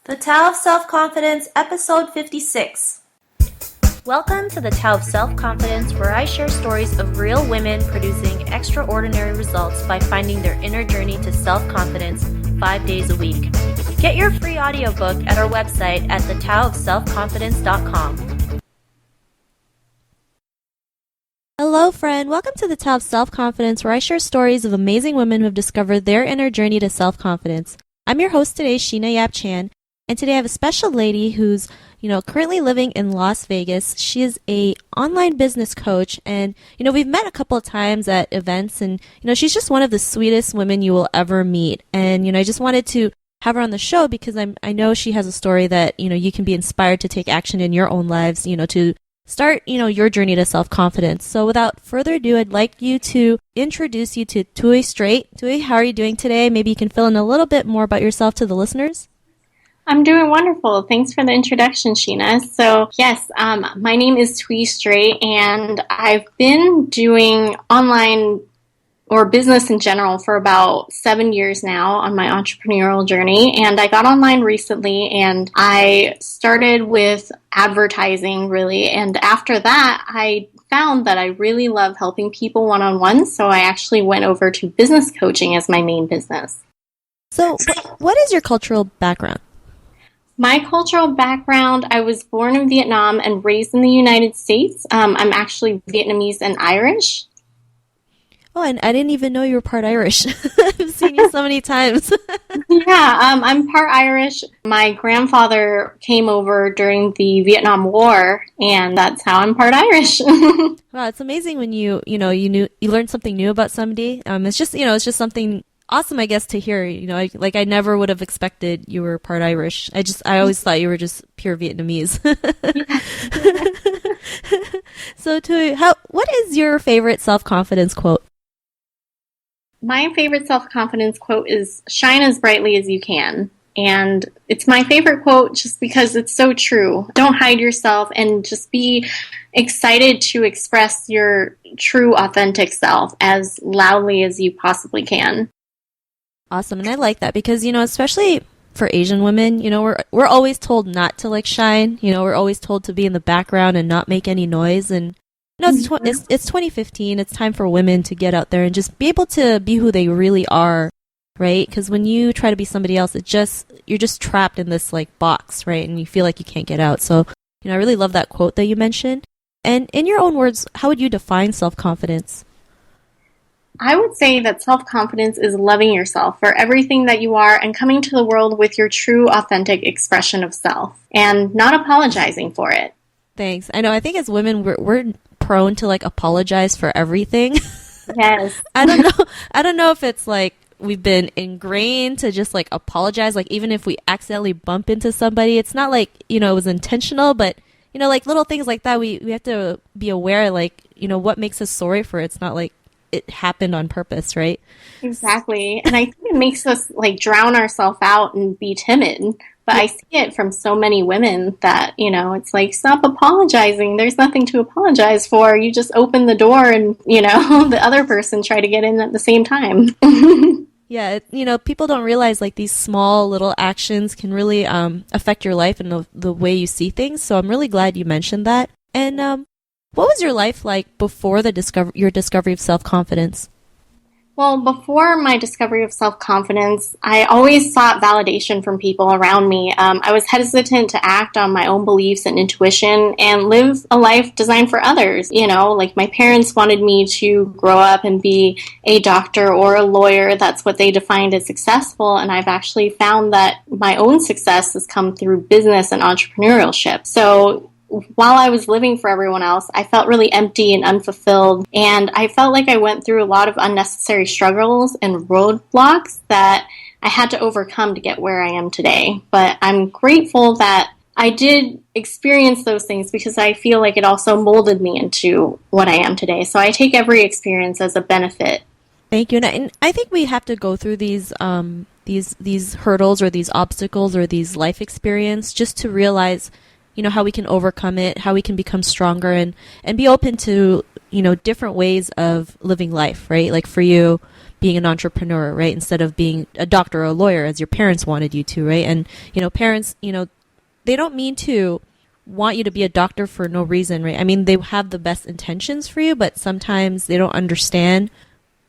The Tao of Self-Confidence, Episode 56. Welcome to the Tao of Self-Confidence, where I share stories of real women producing extraordinary results by finding their inner journey to self-confidence 5 days a week. Get your free audiobook at our website at thetaoofselfconfidence.com. Hello, friend. Welcome to the Tao of Self-Confidence, where I share stories of amazing women who have discovered their inner journey to self-confidence. I'm your host today, Sheena Yap Chan. And today I have a special lady who's, currently living in Las Vegas. She is a online business coach, and, we've met a couple of times at events, and, she's just one of the sweetest women you will ever meet. And, I just wanted to have her on the show because I know she has a story that, you can be inspired to take action in your own lives, to start, your journey to self-confidence. So without further ado, I'd like you to introduce you to Thuy Straight. Thuy, how are you doing today? Maybe you can fill in a little bit more about yourself to the listeners. I'm doing wonderful. Thanks for the introduction, Sheena. So, yes, my name is Thuy Straight, and I've been doing online or business in general for about 7 years now on my entrepreneurial journey. And I got online recently, and I started with advertising, really. And after that, I found that I really love helping people one-on-one. So I actually went over to business coaching as my main business. So what is your cultural background? My cultural background, I was born in Vietnam and raised in the United States. I'm actually Vietnamese and Irish. Oh, and I didn't even know you were part Irish. I've seen you so many times. Yeah, I'm part Irish. My grandfather came over during the Vietnam War, and that's how I'm part Irish. Wow, it's amazing when you learn something new about somebody. It's just something awesome, I guess, to hear. I never would have expected you were part Irish. I always thought you were just pure Vietnamese. So, Thuy, what is your favorite self-confidence quote? My favorite self-confidence quote is, "Shine as brightly as you can." And it's my favorite quote just because it's so true. Don't hide yourself and just be excited to express your true, authentic self as loudly as you possibly can. Awesome. And I like that because, especially for Asian women, we're always told not to shine. We're always told to be in the background and not make any noise. And it's 2015. It's time for women to get out there and just be able to be who they really are, right? Because when you try to be somebody else, you're just trapped in this box, right? And you feel like you can't get out. So, I really love that quote that you mentioned. And in your own words, how would you define self-confidence? I would say that self-confidence is loving yourself for everything that you are and coming to the world with your true, authentic expression of self and not apologizing for it. Thanks. I know. I think as women, we're prone to apologize for everything. Yes. I don't know if it's we've been ingrained to just apologize. Even if we accidentally bump into somebody, it's not it was intentional, but little things like that, we have to be aware, what makes us sorry for it. It's not it happened on purpose, right? Exactly. And I think it makes us drown ourselves out and be timid. But I see it from so many women that, it's stop apologizing. There's nothing to apologize for. You just open the door and, the other person try to get in at the same time. Yeah, people don't realize these small little actions can really affect your life and the way you see things. So I'm really glad you mentioned that. And what was your life like before your discovery of self-confidence? Well, before my discovery of self-confidence, I always sought validation from people around me. I was hesitant to act on my own beliefs and intuition and live a life designed for others. My parents wanted me to grow up and be a doctor or a lawyer. That's what they defined as successful. And I've actually found that my own success has come through business and entrepreneurship. So while I was living for everyone else, I felt really empty and unfulfilled, and I felt like I went through a lot of unnecessary struggles and roadblocks that I had to overcome to get where I am today. But I'm grateful that I did experience those things because I feel like it also molded me into what I am today. So I take every experience as a benefit. Thank you. And I think we have to go through these hurdles or these obstacles or these life experience just to realize how we can overcome it, how we can become stronger and be open to, different ways of living life, right? For you, being an entrepreneur, right? Instead of being a doctor or a lawyer as your parents wanted you to, right? And, parents, they don't mean to want you to be a doctor for no reason, right? I mean, they have the best intentions for you, but sometimes they don't understand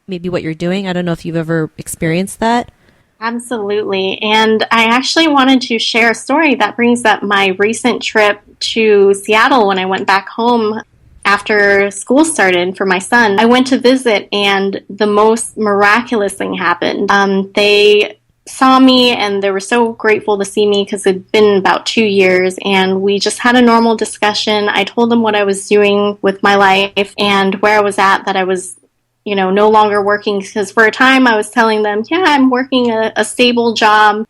maybe what you're doing. I don't know if you've ever experienced that. Absolutely. And I actually wanted to share a story that brings up my recent trip to Seattle when I went back home after school started for my son. I went to visit and the most miraculous thing happened. They saw me and they were so grateful to see me because it'd been about 2 years, and we just had a normal discussion. I told them what I was doing with my life and where I was at, that I was no longer working, because for a time I was telling them, yeah, I'm working a stable job,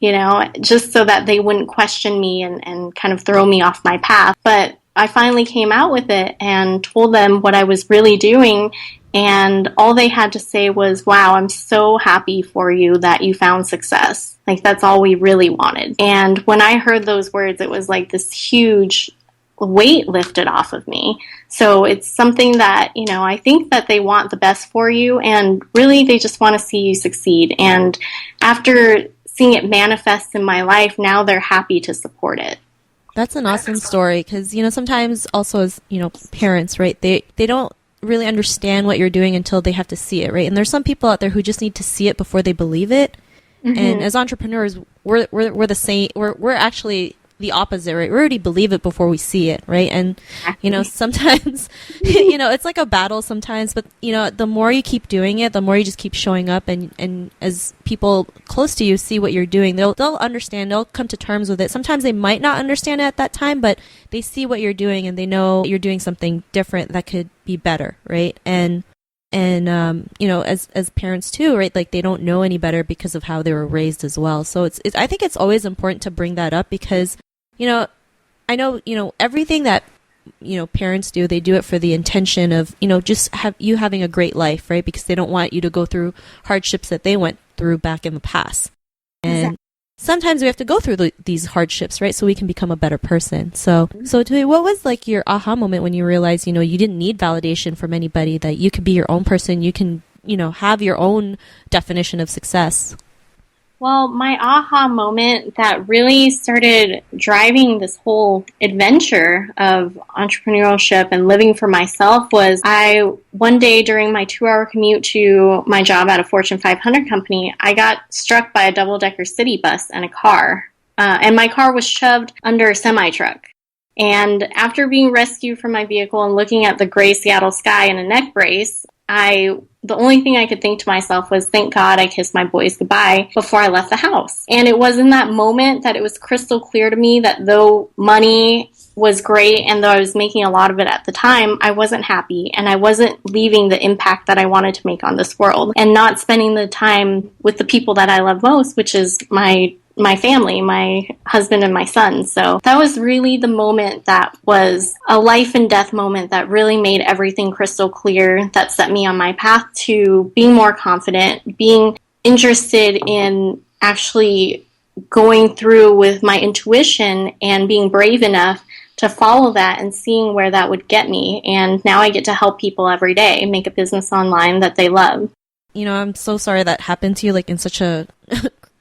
just so that they wouldn't question me and kind of throw me off my path. But I finally came out with it and told them what I was really doing. And all they had to say was, wow, I'm so happy for you that you found success. Like, that's all we really wanted. And when I heard those words, it was like this huge weight lifted off of me. So it's something that, I think that they want the best for you, and really they just want to see you succeed. And after seeing it manifest in my life, now they're happy to support it. That's an awesome story, because, sometimes also as, parents, right, they don't really understand what you're doing until they have to see it, right? And there's some people out there who just need to see it before they believe it. Mm-hmm. And as entrepreneurs, we're the same. We're actually the opposite, right? We already believe it before we see it, right? And, sometimes, it's like a battle sometimes, but, the more you keep doing it, the more you just keep showing up, and as people close to you see what you're doing, they'll understand, they'll come to terms with it. Sometimes they might not understand it at that time, but they see what you're doing and they know you're doing something different that could be better, right? And as parents too, right? Like, they don't know any better because of how they were raised as well. So it's I think it's always important to bring that up, because, I know, everything that, parents do, they do it for the intention of, just having a great life, right? Because they don't want you to go through hardships that they went through back in the past. And exactly. Sometimes we have to go through these hardships, right? So we can become a better person. So Thuy, what was like your aha moment when you realized, you didn't need validation from anybody, that you could be your own person, you can, have your own definition of success? Well, my aha moment that really started driving this whole adventure of entrepreneurship and living for myself was one day during my 2-hour commute to my job at a Fortune 500 company, I got struck by a double-decker city bus and a car. And my car was shoved under a semi-truck. And after being rescued from my vehicle and looking at the gray Seattle sky in a neck brace, the only thing I could think to myself was, thank God I kissed my boys goodbye before I left the house. And it was in that moment that it was crystal clear to me that though money was great and though I was making a lot of it at the time, I wasn't happy and I wasn't leaving the impact that I wanted to make on this world, and not spending the time with the people that I love most, which is my family, my husband and my son. So that was really the moment that was a life and death moment that really made everything crystal clear, that set me on my path to being more confident, being interested in actually going through with my intuition and being brave enough to follow that and seeing where that would get me. And now I get to help people every day make a business online that they love. I'm so sorry that happened to you, like in such a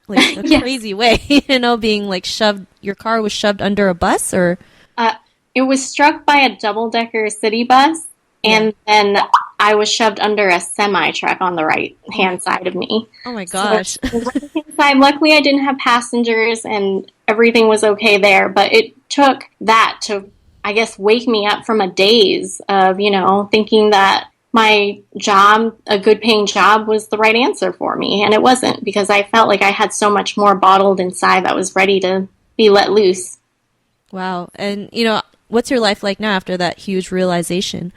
like a yes. crazy way, being like your car was shoved under a bus, or? It was struck by a double-decker city bus, and then I was shoved under a semi-truck on the right-hand side of me. Oh my gosh. So, luckily I didn't have passengers and everything was okay there, but it took that to, I guess, wake me up from a daze of, thinking that my job, a good paying job, was the right answer for me. And it wasn't, because I felt like I had so much more bottled inside that was ready to be let loose. Wow. And, what's your life like now after that huge realization?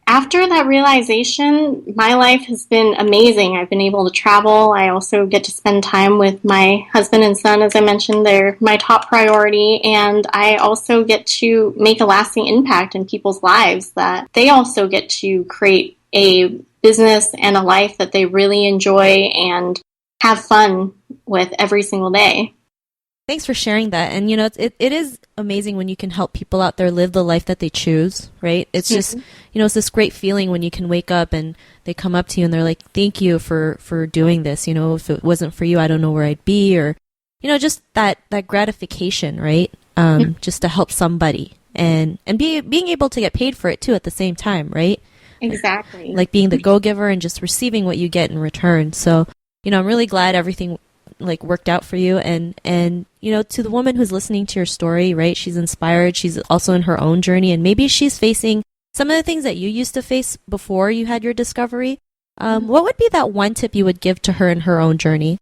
After that realization, my life has been amazing. I've been able to travel. I also get to spend time with my husband and son. As I mentioned, they're my top priority. And I also get to make a lasting impact in people's lives, that they also get to create a business and a life that they really enjoy and have fun with every single day. Thanks for sharing that. And, it is amazing when you can help people out there live the life that they choose, right? It's just, it's this great feeling when you can wake up and they come up to you and they're like, thank you for doing this. If it wasn't for you, I don't know where I'd be, or, just that gratification, right? Just to help somebody and being able to get paid for it too at the same time, right? Exactly. Like being the go-giver and just receiving what you get in return. So, I'm really glad everything worked out for you, and to the woman who's listening to your story, right? She's inspired. She's also in her own journey, and maybe she's facing some of the things that you used to face before you had your discovery. What would be that one tip you would give to her in her own journey?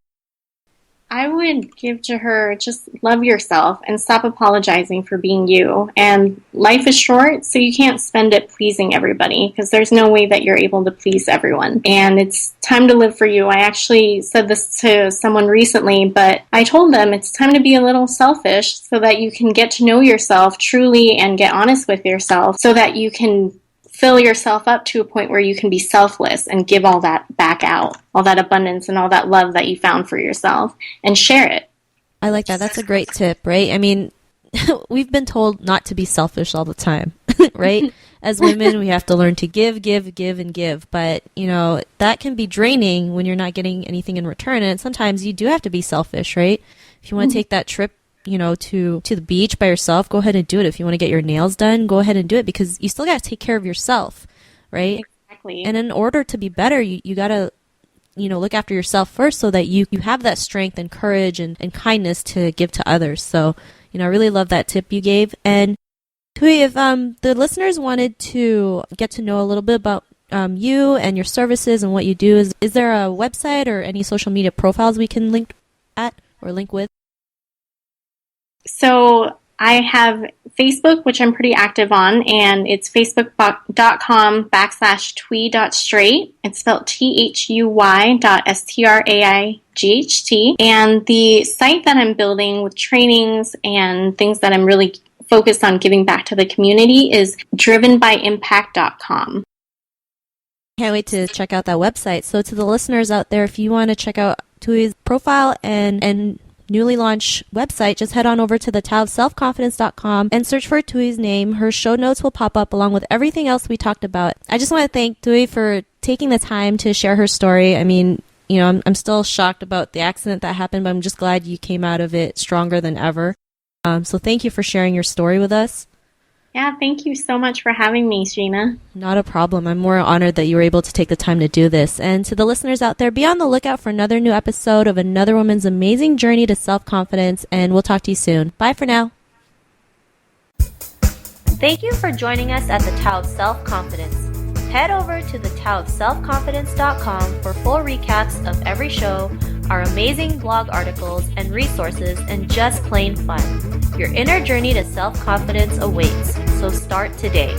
I would give to her, just love yourself and stop apologizing for being you. And life is short, so you can't spend it pleasing everybody, because there's no way that you're able to please everyone. And it's time to live for you. I actually said this to someone recently, but I told them it's time to be a little selfish so that you can get to know yourself truly and get honest with yourself, so that you can fill yourself up to a point where you can be selfless and give all that back out, all that abundance and all that love that you found for yourself, and share it. I like that. That's a great tip, right? I mean, we've been told not to be selfish all the time, right? As women, we have to learn to give, and give. But, that can be draining when you're not getting anything in return. And sometimes you do have to be selfish, right? If you want to take that trip, to the beach by yourself, go ahead and do it. If you want to get your nails done, go ahead and do it, because you still got to take care of yourself, right? Exactly. And in order to be better, you got to, look after yourself first, so that you have that strength and courage and kindness to give to others. So, I really love that tip you gave. And Thuy, if the listeners wanted to get to know a little bit about you and your services and what you do, is there a website or any social media profiles we can link with? So I have Facebook, which I'm pretty active on, and it's facebook.com/Thuy.Straight. It's spelled THUY.STRAIGHT. And the site that I'm building with trainings and things that I'm really focused on giving back to the community is drivenbyimpact.com. Can't wait to check out that website. So to the listeners out there, if you want to check out Thuy's profile and newly launched website, just head on over to the selfconfidence.com and search for Thuy's name. Her show notes will pop up along with everything else we talked about. I just want to thank Thuy for taking the time to share her story. I mean, I'm still shocked about the accident that happened, but I'm just glad you came out of it stronger than ever. So thank you for sharing your story with us. Yeah, thank you so much for having me, Sheena. Not a problem. I'm more honored that you were able to take the time to do this. And to the listeners out there, be on the lookout for another new episode of another woman's amazing journey to self-confidence, and we'll talk to you soon. Bye for now. Thank you for joining us at the Tao of Self-Confidence. Head over to the selfconfidence.com for full recaps of every show, our amazing blog articles and resources, and just plain fun. Your inner journey to self-confidence awaits, so start today.